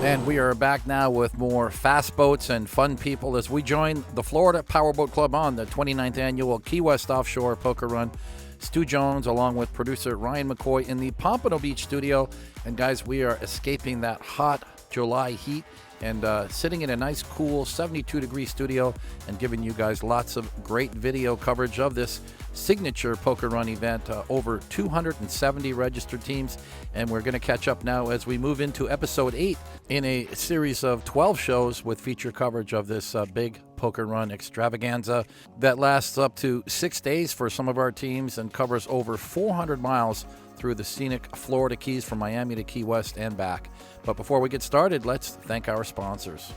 And we are back now with more fast boats and fun people as we join the Florida Powerboat Club on the 29th annual Key West Offshore Poker Run. Stu Jones along with producer Ryan McCoy in the Pompano Beach studio. And guys, we are escaping that hot July heat and sitting in a nice cool 72-degree studio and giving you guys lots of great video coverage of this signature poker run event. Over 270 registered teams, and we're going to catch up now as we move into episode 8 in a series of 12 shows with feature coverage of this big poker run extravaganza that lasts up to 6 days for some of our teams and covers over 400 miles through the scenic Florida Keys from Miami to Key West and back. But before we get started, let's thank our sponsors.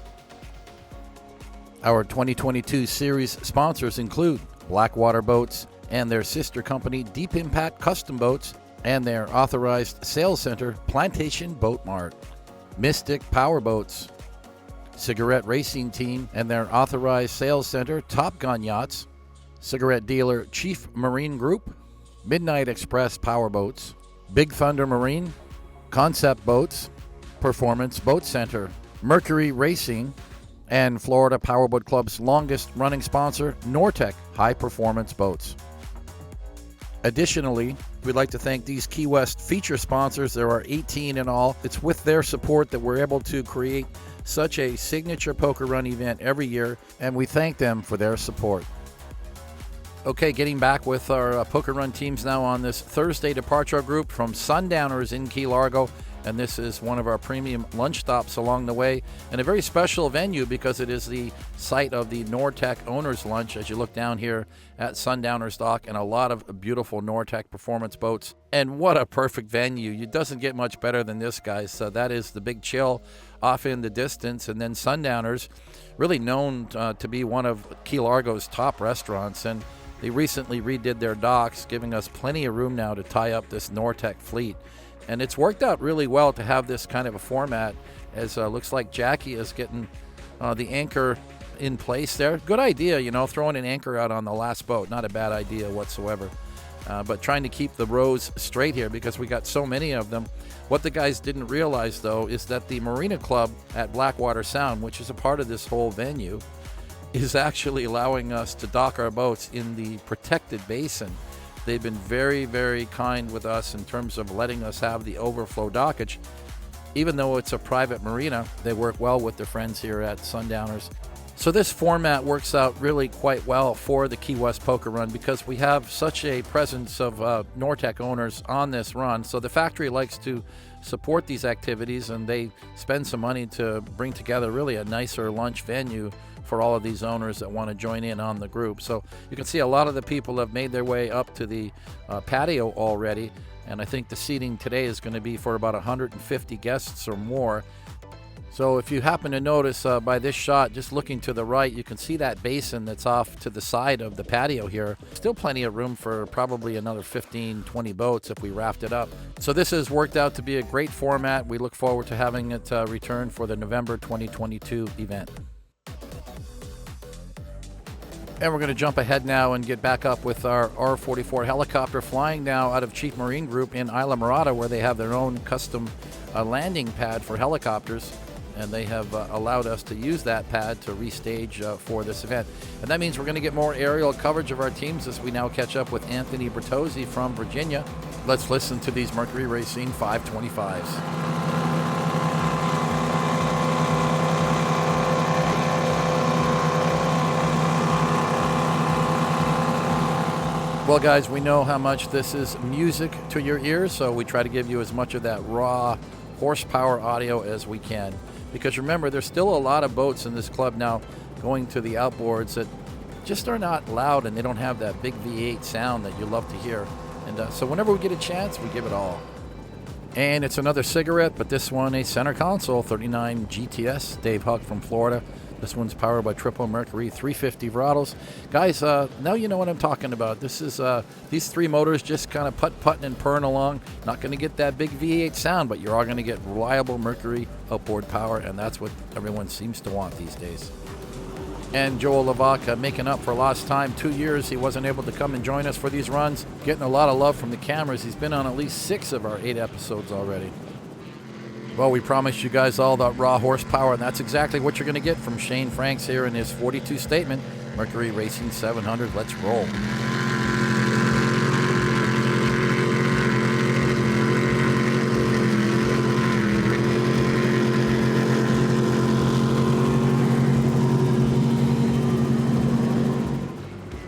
Our 2022 series sponsors include Blackwater Boats and their sister company Deep Impact Custom Boats and their authorized sales center Plantation Boat Mart, Mystic Powerboats, Cigarette Racing Team and their authorized sales center Top Gun Yachts, cigarette dealer Chief Marine Group, Midnight Express Powerboats, Big Thunder Marine, Concept Boats, Performance Boat Center, Mercury Racing, and Florida Powerboat Club's longest running sponsor, Nortec High Performance Boats. Additionally, we'd like to thank these Key West feature sponsors. There are 18 in all. It's with their support that we're able to create such a signature poker run event every year, and we thank them for their support. Okay, getting back with our poker run teams now on this Thursday departure group from Sundowners in Key Largo. And this is one of our premium lunch stops along the way, and a very special venue because it is the site of the Nortec Owners Lunch as you look down here at Sundowners Dock, and a lot of beautiful Nortec performance boats. And what a perfect venue. It doesn't get much better than this, guys. So that is the Big Chill off in the distance, and then Sundowners, really known to be one of Key Largo's top restaurants, and they recently redid their docks, giving us plenty of room now to tie up this Nortec fleet. And it's worked out really well to have this kind of a format, as looks like Jackie is getting the anchor in place there. Good idea, throwing an anchor out on the last boat. Not a bad idea whatsoever. But trying to keep the rows straight here because we got so many of them. What the guys didn't realize, though, is that the Marina Club at Blackwater Sound, which is a part of this whole venue, is actually allowing us to dock our boats in the protected basin. They've been very, very kind with us in terms of letting us have the overflow dockage. Even though it's a private marina, they work well with their friends here at Sundowners. So this format works out really quite well for the Key West Poker Run because we have such a presence of Nortec owners on this run. So the factory likes to support these activities, and they spend some money to bring together really a nicer lunch venue for all of these owners that want to join in on the group. So you can see a lot of the people have made their way up to the patio already, and I think the seating today is going to be for about 150 guests or more. So if you happen to notice by this shot, just looking to the right, you can see that basin that's off to the side of the patio here. Still plenty of room for probably another 15, 20 boats if we raft it up. So this has worked out to be a great format. We look forward to having it return for the November 2022 event. And we're going to jump ahead now and get back up with our R-44 helicopter flying now out of Chief Marine Group in Isla Mirada, where they have their own custom landing pad for helicopters. And they have allowed us to use that pad to restage for this event. And that means we're going to get more aerial coverage of our teams as we now catch up with Anthony Bertozzi from Virginia. Let's listen to these Mercury Racing 525s. Well, guys, we know how much this is music to your ears, so we try to give you as much of that raw horsepower audio as we can. Because remember, there's still a lot of boats in this club now going to the outboards that just are not loud, and they don't have that big V8 sound that you love to hear. And so whenever we get a chance, we give it all. And it's another cigarette, but this one a center console 39 GTS, Dave Huck from Florida. This one's powered by Triple Mercury 350 throttles. Guys, now you know what I'm talking about. This is these three motors just kind of putt-putting and purring along. Not going to get that big V8 sound, but you're all going to get reliable Mercury outboard power, and that's what everyone seems to want these days. And Joel Levac making up for lost time. 2 years he wasn't able to come and join us for these runs. Getting a lot of love from the cameras. He's been on at least 6 of our 8 episodes already. Well, we promised you guys all that raw horsepower, and that's exactly what you're going to get from Shane Franks here in his 42 statement. Mercury Racing 700, let's roll.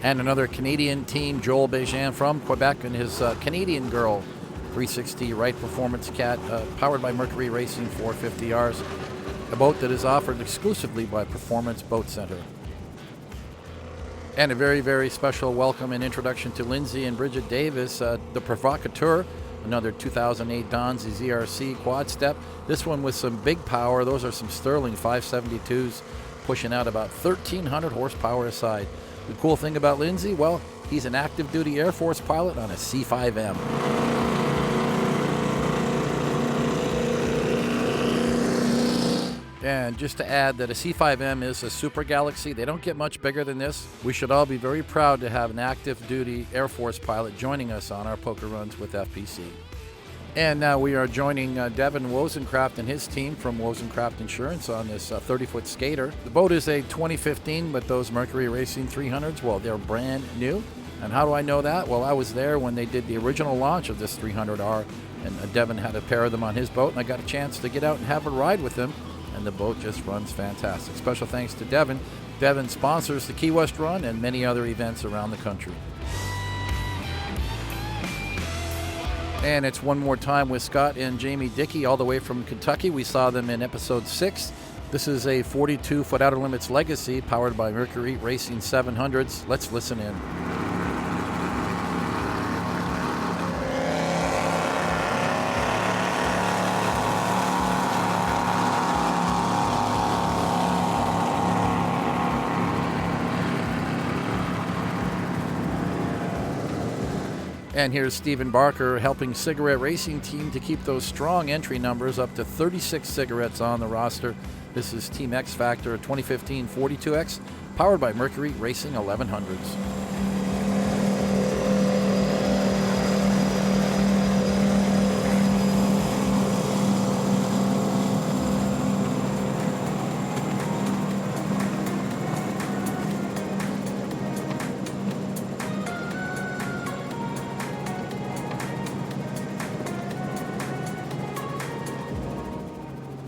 And another Canadian team, Joel Bejean from Quebec, and his Canadian Girl 360 Wright Performance Cat, powered by Mercury Racing 450Rs, a boat that is offered exclusively by Performance Boat Center. And a very, very special welcome and introduction to Lindsay and Bridget Davis, the Provocateur, another 2008 Donzi ZRC quad step. This one with some big power. Those are some Sterling 572s, pushing out about 1,300 horsepower aside. The cool thing about Lindsay, well, he's an active duty Air Force pilot on a C5M. And just to add that a C5M is a super galaxy. They don't get much bigger than this. We should all be very proud to have an active duty Air Force pilot joining us on our poker runs with FPC. And now we are joining Devin Wozencraft and his team from Wozencraft Insurance on this 30-foot skater. The boat is a 2015, but those Mercury Racing 300s, well, they're brand new. And how do I know that? Well, I was there when they did the original launch of this 300R, and Devin had a pair of them on his boat, and I got a chance to get out and have a ride with them, and the boat just runs fantastic. Special thanks to Devin. Devin sponsors the Key West Run and many other events around the country. And it's one more time with Scott and Jamie Dickey all the way from Kentucky. We saw them in episode 6. This is a 42-foot Outerlimits Legacy powered by Mercury Racing 700s. Let's listen in. And here's Stephen Barker helping Cigarette Racing Team to keep those strong entry numbers up to 36 cigarettes on the roster. This is Team X Factor 2015 42X, powered by Mercury Racing 1100s.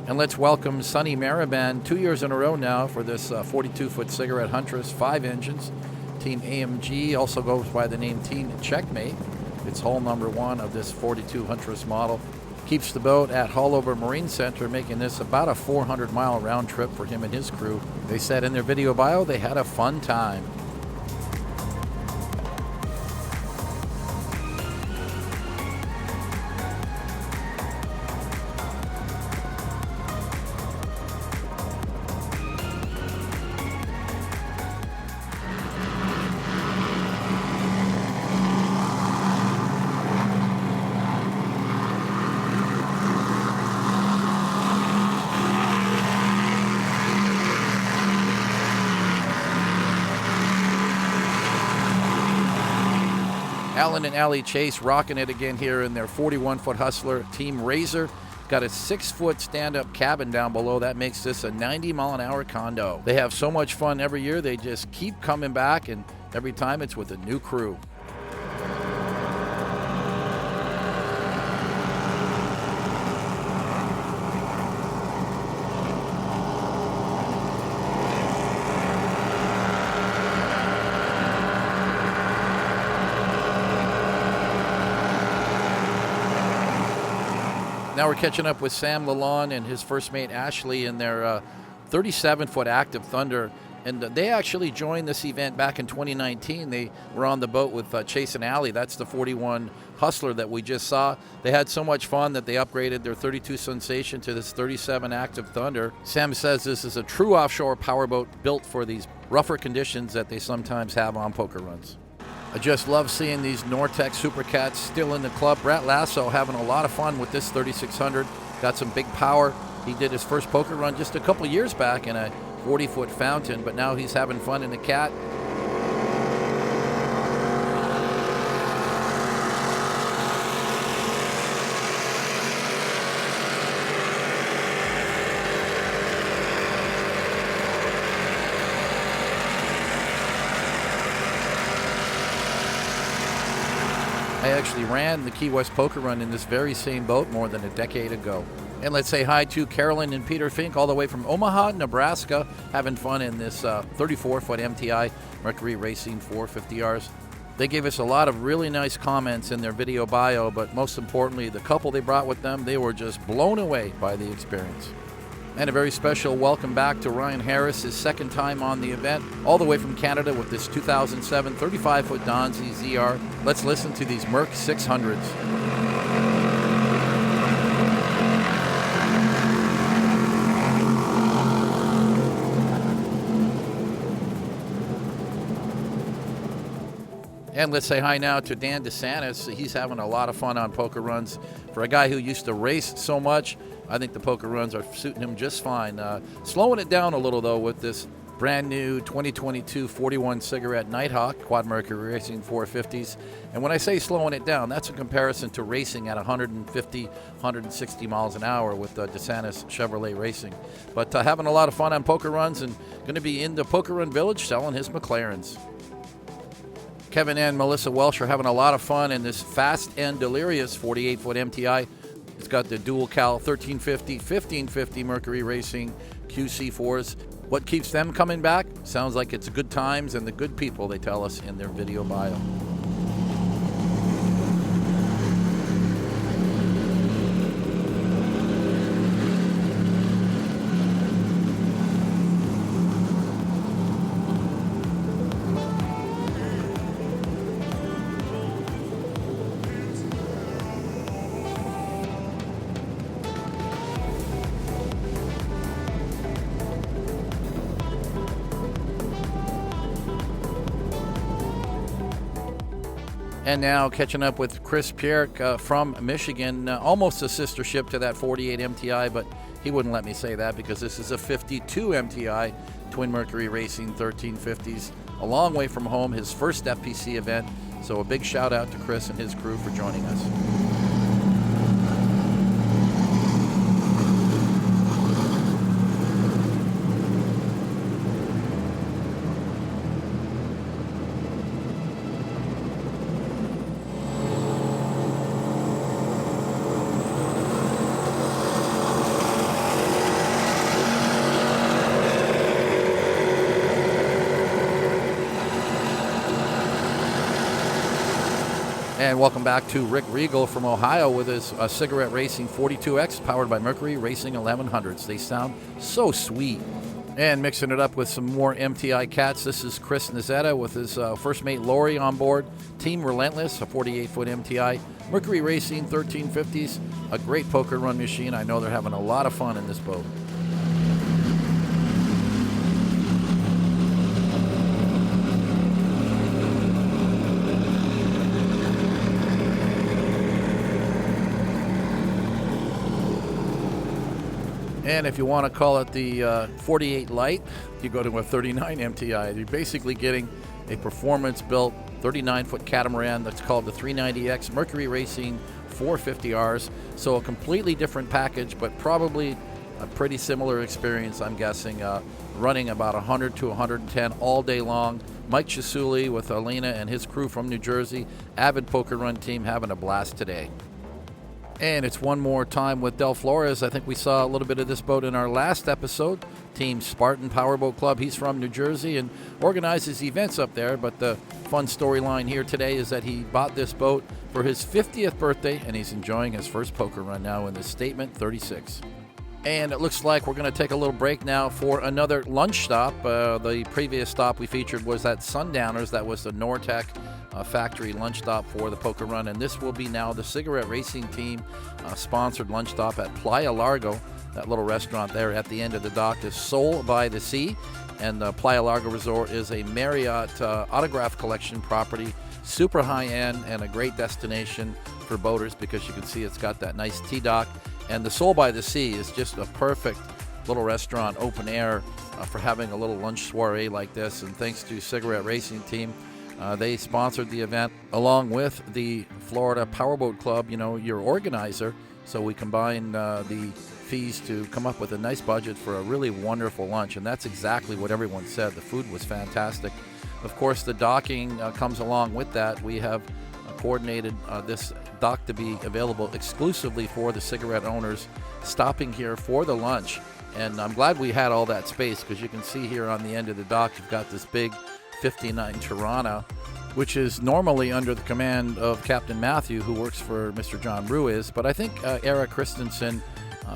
And let's welcome Sonny Mariband, 2 years in a row now for this 42-foot Cigarette Huntress, 5 engines. Team AMG also goes by the name Team CheckMate. It's hull number 1 of this 42 Huntress model. Keeps the boat at Hullover Marine Center, making this about a 400-mile round trip for him and his crew. They said in their video bio they had a fun time. Alan and Allie Chase rocking it again here in their 41-foot Hustler. Team Razor got a 6-foot stand-up cabin down below. That makes this a 90-mile-an-hour condo. They have so much fun every year. They just keep coming back, and every time it's with a new crew. Now we're catching up with Sam Lalonde and his first mate Ashley in their 37-foot Active Thunder. And they actually joined this event back in 2019. They were on the boat with Chase-in-Allie. That's the 41 Hustler that we just saw. They had so much fun that they upgraded their 32 Sensation to this 37 Active Thunder. Sam says this is a true offshore powerboat built for these rougher conditions that they sometimes have on poker runs. I just love seeing these Nortec Supercats still in the club. Brett Lasso having a lot of fun with this 3600. Got some big power. He did his first poker run just a couple years back in a 40-foot Fountain, but now he's having fun in the Cat. actually ran the Key West Poker Run in this very same boat more than a decade ago. And let's say hi to Carolyn and Peter Fink all the way from Omaha, Nebraska, having fun in this 34-foot MTI Mercury Racing 450Rs. They gave us a lot of really nice comments in their video bio, but most importantly, the couple they brought with them, they were just blown away by the experience. And a very special welcome back to Ryan Harris, his second time on the event, all the way from Canada with this 2007 35-foot Donzi ZR. Let's listen to these Merc 600s. And let's say hi now to Dan DeSantis. He's having a lot of fun on poker runs. For a guy who used to race so much, I think the poker runs are suiting him just fine. Slowing it down a little, though, with this brand new 2022 41 cigarette Nighthawk Quad Mercury Racing 450s. And when I say slowing it down, that's a comparison to racing at 150, 160 miles an hour with DeSantis Chevrolet Racing. But having a lot of fun on poker runs and going to be in the Poker Run Village selling his McLarens. Kevin and Melissa Welsh are having a lot of fun in this Fast and Delirious 48-foot MTI. It's got the dual cal 1350, 1550 Mercury Racing QC4s. What keeps them coming back? Sounds like it's good times and the good people, they tell us in their video bio. And now catching up with Chris Pierre from Michigan, almost a sister ship to that 48 MTI, but he wouldn't let me say that because this is a 52 MTI Twin Mercury Racing 1350s. A long way from home, his first FPC event. So a big shout out to Chris and his crew for joining us. And welcome back to Rick Regal from Ohio with his Cigarette Racing 42X powered by Mercury Racing 1100s. They sound so sweet. And mixing it up with some more MTI cats, this is Chris Nazetta with his first mate Lori on board. Team Relentless, a 48-foot MTI. Mercury Racing 1350s, a great poker run machine. I know they're having a lot of fun in this boat. And if you want to call it the 48 Lite, you go to a 39 MTI. You're basically getting a performance-built 39-foot catamaran that's called the 390X Mercury Racing 450Rs. So a completely different package, but probably a pretty similar experience, I'm guessing, running about 100 to 110 all day long. Mike Chisuli with Alina and his crew from New Jersey, avid poker run team, having a blast today. And it's one more time with Del Flores. I think we saw a little bit of this boat in our last episode. Team Spartan Powerboat Club. He's from New Jersey and organizes events up there. But the fun storyline here today is that he bought this boat for his 50th birthday, and he's enjoying his first poker run now in the Statement 36. And it looks like we're going to take a little break now for another lunch stop. The previous stop we featured was at Sundowners. That was the Nortec factory lunch stop for the poker run. And this will be now the Cigarette Racing Team sponsored lunch stop at Playa Largo. That little restaurant there at the end of the dock is Soul by the Sea. And the Playa Largo Resort is a Marriott autograph collection property. Super high-end and a great destination for boaters because you can see it's got that nice T-dock. And the Soul by the Sea is just a perfect little restaurant, open air, for having a little lunch soiree like this. And thanks to Cigarette Racing Team, they sponsored the event along with the Florida Powerboat Club, you know, your organizer. So we combined the fees to come up with a nice budget for a really wonderful lunch. And that's exactly what everyone said. The food was fantastic. Of course, the docking comes along with that. We have coordinated this dock to be available exclusively for the cigarette owners stopping here for the lunch. And I'm glad we had all that space, because you can see here on the end of the dock, you've got this big 59 Tirana, which is normally under the command of Captain Matthew, who works for Mr. John Ruiz. But I think Eric Christensen,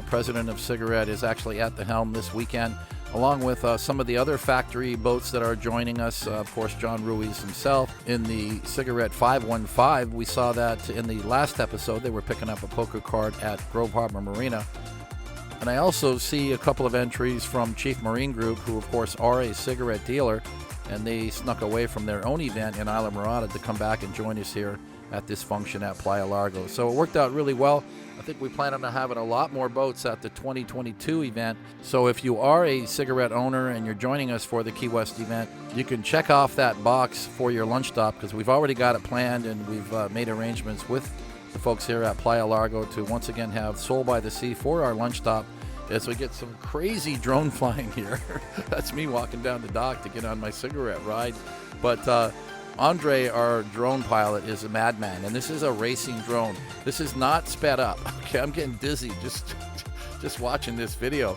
president of Cigarette, is actually at the helm this weekend, along with some of the other factory boats that are joining us. Of course, John Ruiz himself in the Cigarette 515. We saw that in the last episode. They were picking up a poker card at Grove Harbor Marina. And I also see a couple of entries from Chief Marine Group, who of course are a cigarette dealer, and they snuck away from their own event in Isla Mirada to come back and join us here at this function at Playa Largo. So it worked out really well. I think we plan on having a lot more boats at the 2022 event. So if you are a cigarette owner and you're joining us for the Key West event, you can check off that box for your lunch stop, because we've already got it planned, and we've made arrangements with the folks here at Playa Largo to once again have Soul by the Sea for our lunch stop, as we get some crazy drone flying here. That's me walking down the dock to get on my cigarette ride. But Andre, our drone pilot, is a madman, and this is a racing drone. This is not sped up. Okay, I'm getting dizzy just watching this video.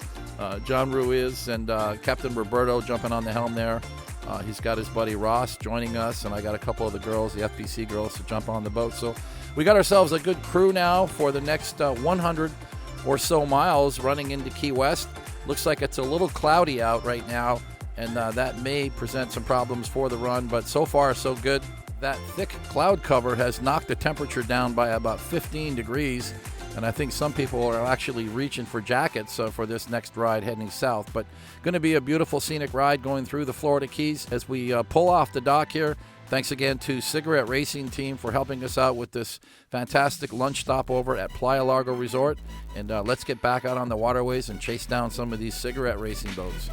John Ruiz and Captain Roberto jumping on the helm there. He's got his buddy Ross joining us, and I got a couple of the girls, the FPC girls, to jump on the boat. So we got ourselves a good crew now for the next 100 or so miles running into Key West. Looks like it's a little cloudy out right now, and that may present some problems for the run, but so far so good. That thick cloud cover has knocked the temperature down by about 15 degrees, and I think some people are actually reaching for jackets for this next ride heading south. But going to be a beautiful scenic ride going through the Florida Keys as we pull off the dock here. Thanks again to Cigarette Racing Team for helping us out with this fantastic lunch stopover at Playa Largo Resort. And let's get back out on the waterways and chase down some of these cigarette racing boats.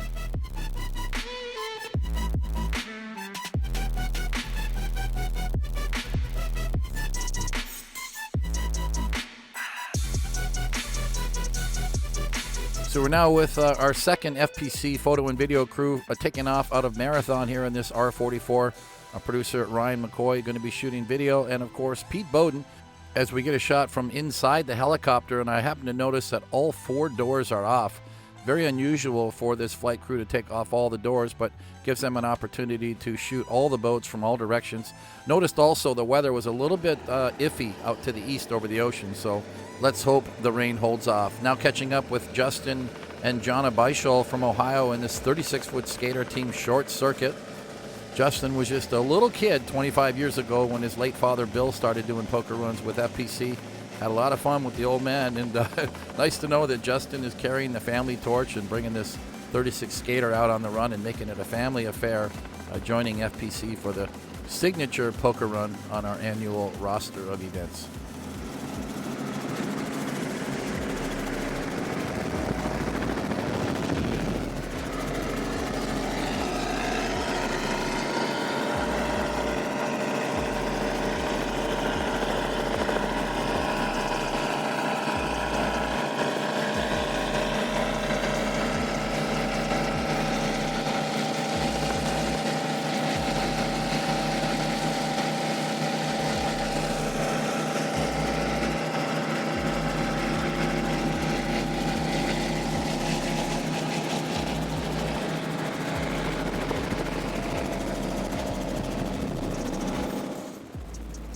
So we're now with our second FPC photo and video crew taking off out of Marathon here in this R44. Our producer Ryan McCoy going to be shooting video, and of course Pete Bowden, as we get a shot from inside the helicopter. And I happen to notice that all 4 doors are off. Very unusual for this flight crew to take off all the doors, but gives them an opportunity to shoot all the boats from all directions. Noticed also the weather was a little bit iffy out to the east over the ocean, so let's hope the rain holds off. Now catching up with Justin and Jonna Beischel from Ohio in this 36-foot skater team short circuit. Justin was just a little kid 25 years ago when his late father Bill started doing poker runs with FPC. Had a lot of fun with the old man, and nice to know that Justin is carrying the family torch and bringing this 36 skater out on the run and making it a family affair, joining FPC for the signature poker run on our annual roster of events.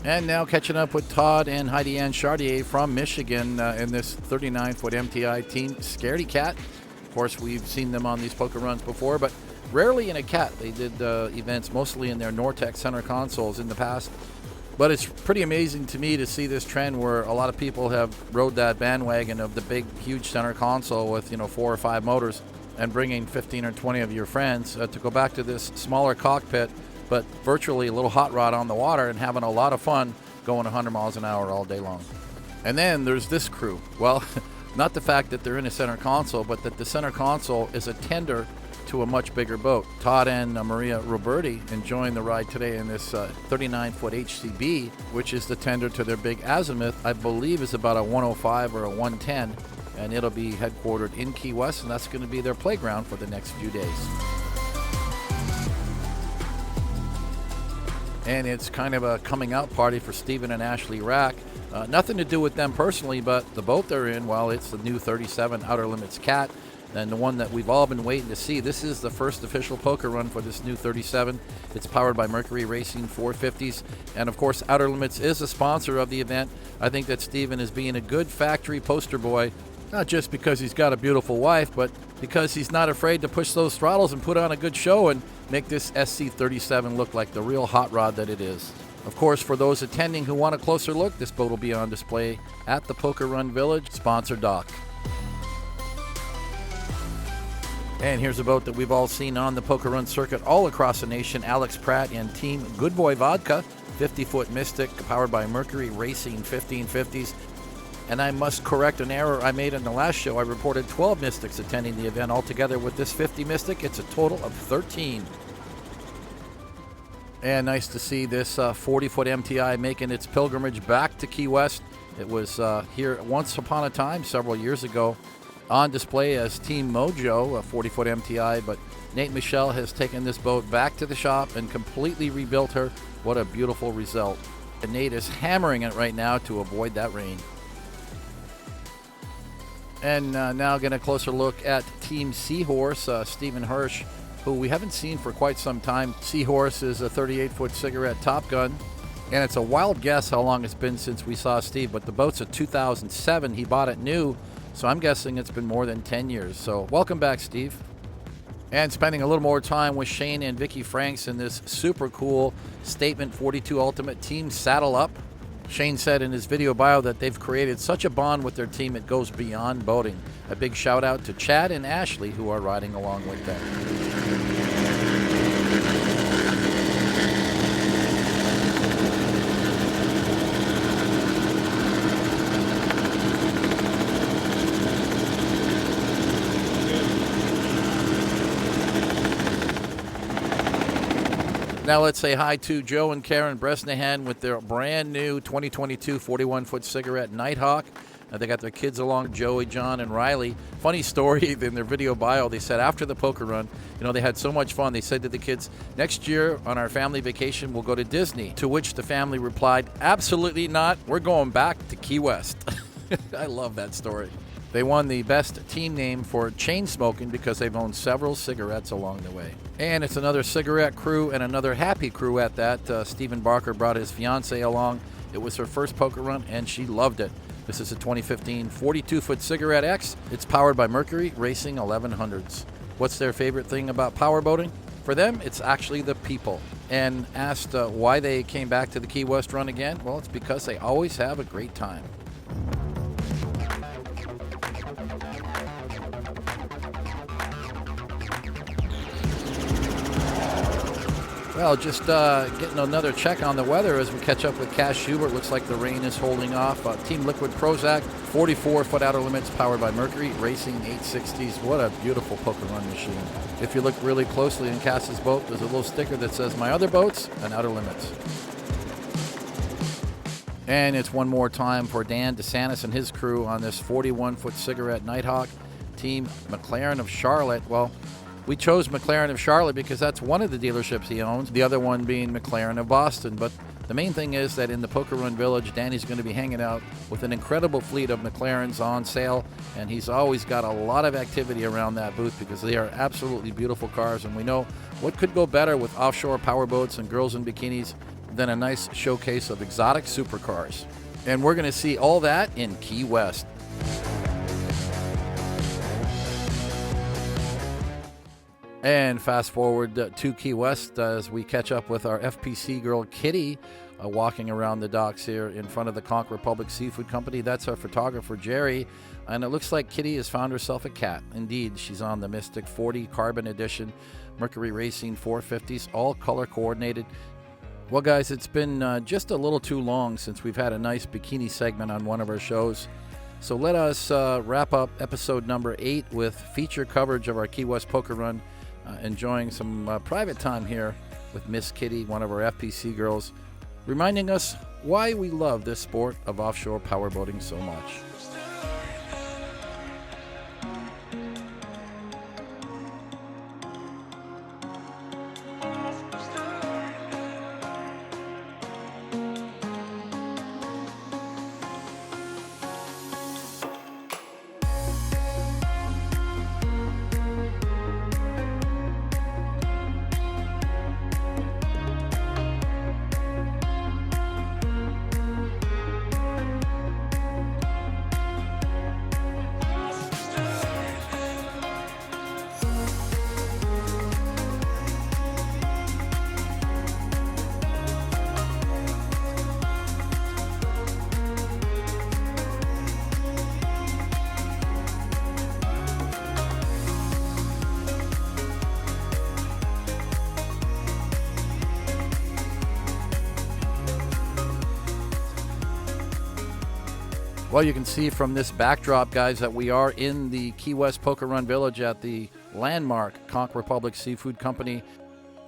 And now catching up with Todd and Heidi Ann Chartier from Michigan in this 39-foot MTI team, Scaredy Cat. Of course, we've seen them on these poker runs before, but rarely in a Cat. They did events mostly in their Nortec center consoles in the past. But it's pretty amazing to me to see this trend where a lot of people have rode that bandwagon of the big, huge center console with, 4 or 5 motors and bringing 15 or 20 of your friends to go back to this smaller cockpit, but virtually a little hot rod on the water and having a lot of fun going 100 miles an hour all day long. And then there's this crew. Well, not the fact that they're in a center console, but that the center console is a tender to a much bigger boat. Todd and Maria Roberti enjoying the ride today in this 39-foot HCB, which is the tender to their big azimuth. I believe is about a 105 or a 110, and it'll be headquartered in Key West, and that's going to be their playground for the next few days. And it's kind of a coming out party for Stephen and Ashley Rack. Nothing to do with them personally, but the boat they're in, well, it's the new 37 Outerlimits Cat, and the one that we've all been waiting to see. This is the first official poker run for this new 37. It's powered by Mercury Racing 450s, and of course Outerlimits is a sponsor of the event. I think that Stephen is being a good factory poster boy, not just because he's got a beautiful wife, but because he's not afraid to push those throttles and put on a good show and make this SC37 look like the real hot rod that it is. Of course, for those attending who want a closer look, this boat will be on display at the Poker Run Village sponsor dock. And here's a boat that we've all seen on the Poker Run circuit all across the nation. Alex Pratt and Team Good Boy Vodka, 50-foot Mystic, powered by Mercury Racing 1550s. And I must correct an error I made in the last show. I reported 12 Mystics attending the event. Altogether with this 50 Mystic, it's a total of 13. And nice to see this 40-foot MTI making its pilgrimage back to Key West. It was here once upon a time, several years ago, on display as Team Mojo, a 40-foot MTI. But Nate Michelle has taken this boat back to the shop and completely rebuilt her. What a beautiful result. And Nate is hammering it right now to avoid that rain. And now getting a closer look at Team Seahorse, Stephen Hirsch, who we haven't seen for quite some time. Seahorse is a 38-foot cigarette Top Gun, and it's a wild guess how long it's been since we saw Steve, but the boat's a 2007. He bought it new, so I'm guessing it's been more than 10 years. So welcome back, Steve. And spending a little more time with Shane and Vicky Franks in this super cool Statement 42 Ultimate Team Saddle Up. Shane said in his video bio that they've created such a bond with their team it goes beyond boating. A big shout out to Chad and Ashley who are riding along with them. Now let's say hi to Joe and Karen Bresnahan with their brand new 2022 41-foot cigarette Nighthawk. They got their kids along, Joey, John, and Riley. Funny story, in their video bio, they said after the poker run, they had so much fun. They said to the kids, next year on our family vacation, we'll go to Disney. To which the family replied, absolutely not. We're going back to Key West. I love that story. They won the best team name for chain smoking because they've owned several cigarettes along the way. And it's another cigarette crew and another happy crew at that. Stephen Barker brought his fiance along. It was her first poker run and she loved it. This is a 2015 42-foot Cigarette X. It's powered by Mercury Racing 1100s. What's their favorite thing about powerboating? For them, it's actually the people. And asked why they came back to the Key West run again? Well, it's because they always have a great time. Well, just getting another check on the weather as we catch up with Cash Schubert. Looks like the rain is holding off. Team Liquid Prozac, 44-foot Outerlimits, powered by Mercury Racing 860s. What a beautiful poker run machine. If you look really closely in Cass's boat, there's a little sticker that says, my other boats and Outerlimits. And it's one more time for Dan DeSantis and his crew on this 41-foot Cigarette Nighthawk. Team Mclaren of Charolette. Well, we chose Mclaren of Charlotte because that's one of the dealerships he owns, the other one being Mclaren of Boston. But the main thing is that in the Poker Run Village, Danny's going to be hanging out with an incredible fleet of McLarens on sale, and he's always got a lot of activity around that booth because they are absolutely beautiful cars, and we know what could go better with offshore powerboats and girls in bikinis than a nice showcase of exotic supercars. And we're going to see all that in Key West. And fast forward to Key West as we catch up with our FPC girl, Kitty, walking around the docks here in front of the Conch Republic Seafood Company. That's our photographer, Jerry. And it looks like Kitty has found herself a cat. Indeed, she's on the Mystic 40 Carbon Edition, Mercury Racing 450s, all color coordinated. Well, guys, it's been just a little too long since we've had a nice bikini segment on one of our shows. So let us wrap up episode number 8 with feature coverage of our Key West Poker Run. Enjoying some private time here with Miss Kitty, one of our FPC girls, reminding us why we love this sport of offshore powerboating so much. Well, you can see from this backdrop, guys, that we are in the Key West Poker Run Village at the landmark Conch Republic Seafood Company.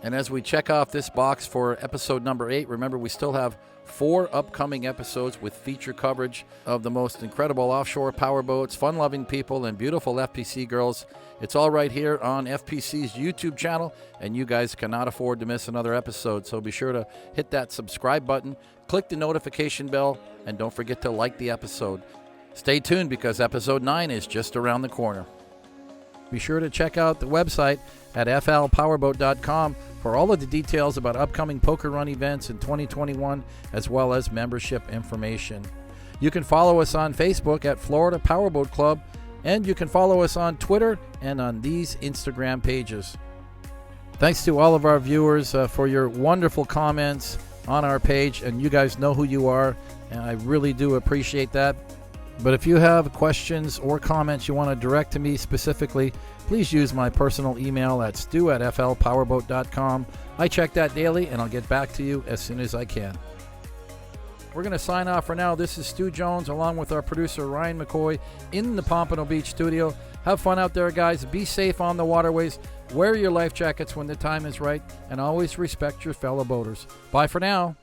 And as we check off this box for episode number 8, remember we still have 4 upcoming episodes with feature coverage of the most incredible offshore powerboats, fun-loving people, and beautiful FPC girls. It's all right here on FPC's YouTube channel, and you guys cannot afford to miss another episode. So be sure to hit that subscribe button, click the notification bell, and don't forget to like the episode. Stay tuned because episode 9 is just around the corner. Be sure to check out the website at flpowerboat.com for all of the details about upcoming poker run events in 2021, as well as membership information. You can follow us on Facebook at Florida Powerboat Club, and you can follow us on Twitter and on these Instagram pages. Thanks to all of our viewers for your wonderful comments on our page, and you guys know who you are, and I really do appreciate that. But if you have questions or comments you want to direct to me specifically, please use my personal email at stu@flpowerboat.com. I check that daily, and I'll get back to you as soon as I can. We're going to sign off for now. This is Stu Jones along with our producer Ryan McCoy in the Pompano Beach studio. Have fun out there, guys. Be safe on the waterways. Wear your life jackets when the time is right, and always respect your fellow boaters. Bye for now.